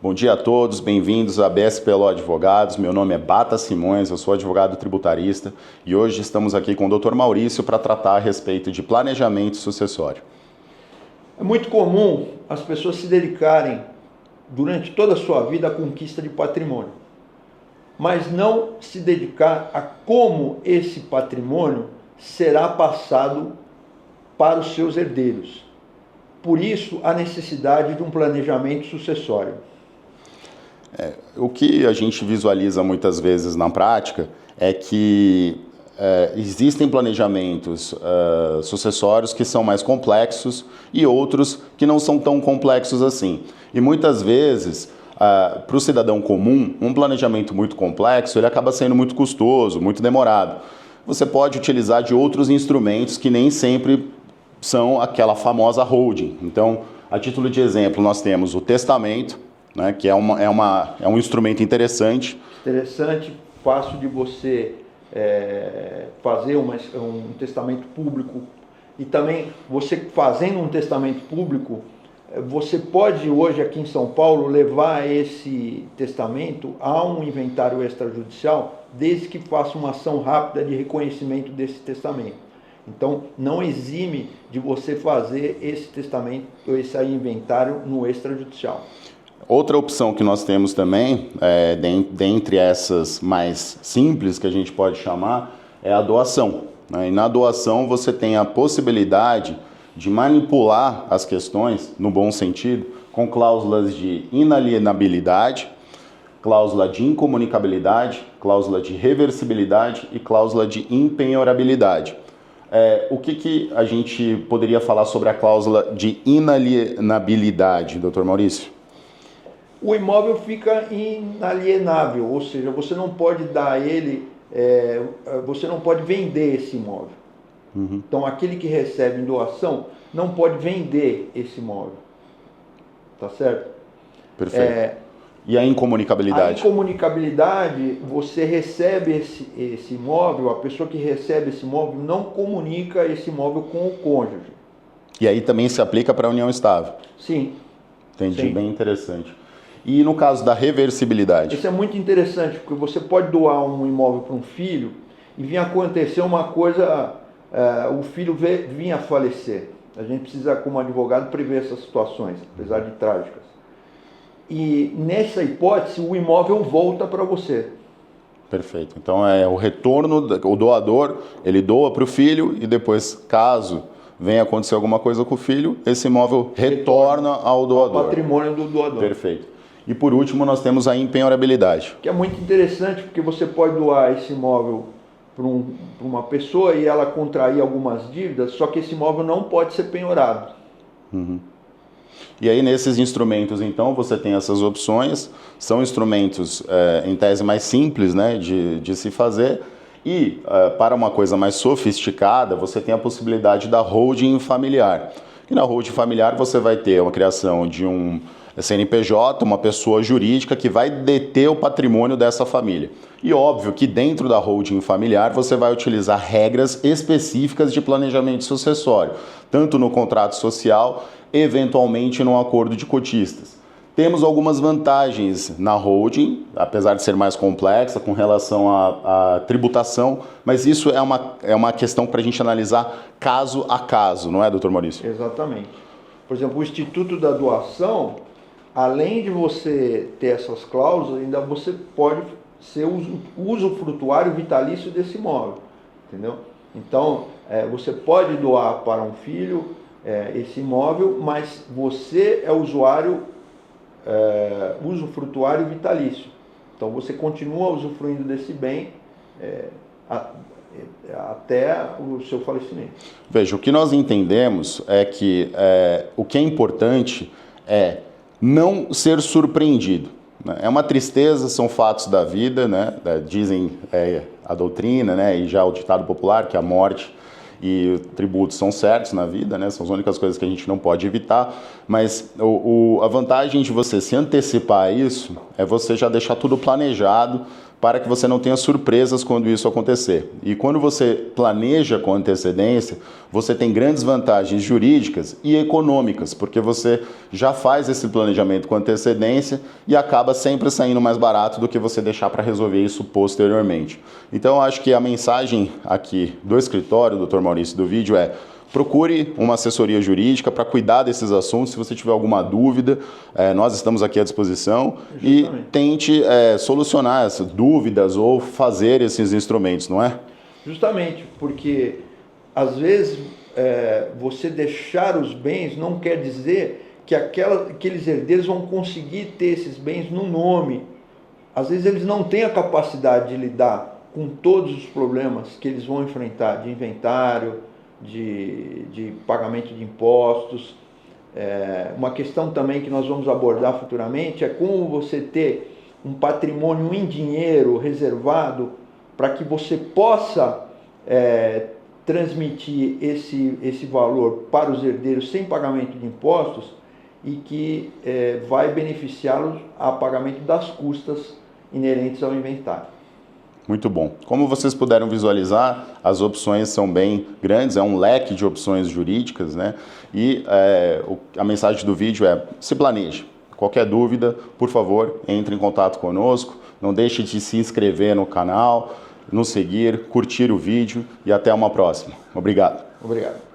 Bom dia a todos, bem-vindos à BSPLO Advogados. Meu nome é Bata Simões, eu sou advogado tributarista e hoje estamos aqui com o Dr. Maurício para tratar a respeito de planejamento sucessório. É muito comum as pessoas se dedicarem durante toda a sua vida à conquista de patrimônio, mas não se dedicar a como esse patrimônio será passado para os seus herdeiros. Por isso, a necessidade de um planejamento sucessório. O que a gente visualiza muitas vezes na prática é que existem planejamentos sucessórios que são mais complexos e outros que não são tão complexos assim. E muitas vezes, para o cidadão comum, um planejamento muito complexo ele acaba sendo muito custoso, muito demorado. Você pode utilizar de outros instrumentos que nem sempre são aquela famosa holding. Então, a título de exemplo, nós temos o testamento, né, que é um instrumento interessante. Interessante, fácil de você fazer um testamento público. E também, você fazendo um testamento público, você pode hoje aqui em São Paulo levar esse testamento a um inventário extrajudicial, desde que faça uma ação rápida de reconhecimento desse testamento. Então, não exime de você fazer esse testamento, esse inventário no extrajudicial. Outra opção que nós temos também, dentre essas mais simples que a gente pode chamar, é a doação, né? E na doação você tem a possibilidade de manipular as questões, no bom sentido, com cláusulas de inalienabilidade, cláusula de incomunicabilidade, cláusula de reversibilidade e cláusula de impenhorabilidade. O que a gente poderia falar sobre a cláusula de inalienabilidade, Dr. Maurício? O imóvel fica inalienável, ou seja, você não pode dar ele, você não pode vender esse imóvel. Uhum. Então, aquele que recebe em doação não pode vender esse imóvel. Tá certo? Perfeito. E a incomunicabilidade? A incomunicabilidade, você recebe esse imóvel, a pessoa que recebe esse imóvel não comunica esse imóvel com o cônjuge. E aí também se aplica para a união estável? Sim. Entendi, sim. Bem interessante. E no caso da reversibilidade? Isso é muito interessante, porque você pode doar um imóvel para um filho e vir acontecer uma coisa, o filho vir a falecer. A gente precisa, como advogado, prever essas situações, apesar de trágicas. E nessa hipótese, o imóvel volta para você. Perfeito. Então é o retorno, o doador, ele doa para o filho e depois, caso venha acontecer alguma coisa com o filho, esse imóvel retorna ao doador. O patrimônio do doador. Perfeito. E por último, nós temos a impenhorabilidade. Que é muito interessante, porque você pode doar esse imóvel para uma pessoa e ela contrair algumas dívidas, só que esse imóvel não pode ser penhorado. Uhum. E aí, nesses instrumentos, então, você tem essas opções, são instrumentos, em tese, mais simples, né, de se fazer, e para uma coisa mais sofisticada, você tem a possibilidade da holding familiar. E na holding familiar você vai ter uma criação de um CNPJ, uma pessoa jurídica que vai deter o patrimônio dessa família. E óbvio que dentro da holding familiar você vai utilizar regras específicas de planejamento sucessório, tanto no contrato social, eventualmente no acordo de cotistas. Temos algumas vantagens na holding, apesar de ser mais complexa com relação à tributação, mas isso é uma questão para a gente analisar caso a caso, não é, doutor Maurício? Exatamente. Por exemplo, o Instituto da Doação, além de você ter essas cláusulas, ainda você pode ser usufrutuário vitalício desse imóvel, entendeu? Então, você pode doar para um filho esse imóvel, mas você é usuário usufrutuário vitalício. Então você continua usufruindo desse bem até o seu falecimento. Veja, o que nós entendemos é que o que é importante é não ser surpreendido. Né? É uma tristeza, são fatos da vida, né? Dizem a doutrina, né? E já o ditado popular que a morte e o tributo são certos na vida, né? São as únicas coisas que a gente não pode evitar, mas a vantagem de você se antecipar a isso é você já deixar tudo planejado para que você não tenha surpresas quando isso acontecer. E quando você planeja com antecedência, você tem grandes vantagens jurídicas e econômicas, porque você já faz esse planejamento com antecedência e acaba sempre saindo mais barato do que você deixar para resolver isso posteriormente. Então, eu acho que a mensagem aqui do escritório, Dr. Maurício, do vídeo é: procure uma assessoria jurídica para cuidar desses assuntos. Se você tiver alguma dúvida, nós estamos aqui à disposição. Justamente. E tente solucionar essas dúvidas ou fazer esses instrumentos, não é? Justamente, porque às vezes você deixar os bens não quer dizer que aqueles herdeiros vão conseguir ter esses bens no nome. Às vezes eles não têm a capacidade de lidar com todos os problemas que eles vão enfrentar, de inventário, de pagamento de impostos. Uma questão também que nós vamos abordar futuramente é como você ter um patrimônio em dinheiro reservado para que você possa transmitir esse valor para os herdeiros sem pagamento de impostos e que vai beneficiá-los a pagamento das custas inerentes ao inventário. Muito bom. Como vocês puderam visualizar, as opções são bem grandes, é um leque de opções jurídicas, né? E a mensagem do vídeo é: se planeje. Qualquer dúvida, por favor, entre em contato conosco. Não deixe de se inscrever no canal, nos seguir, curtir o vídeo e até uma próxima. Obrigado. Obrigado.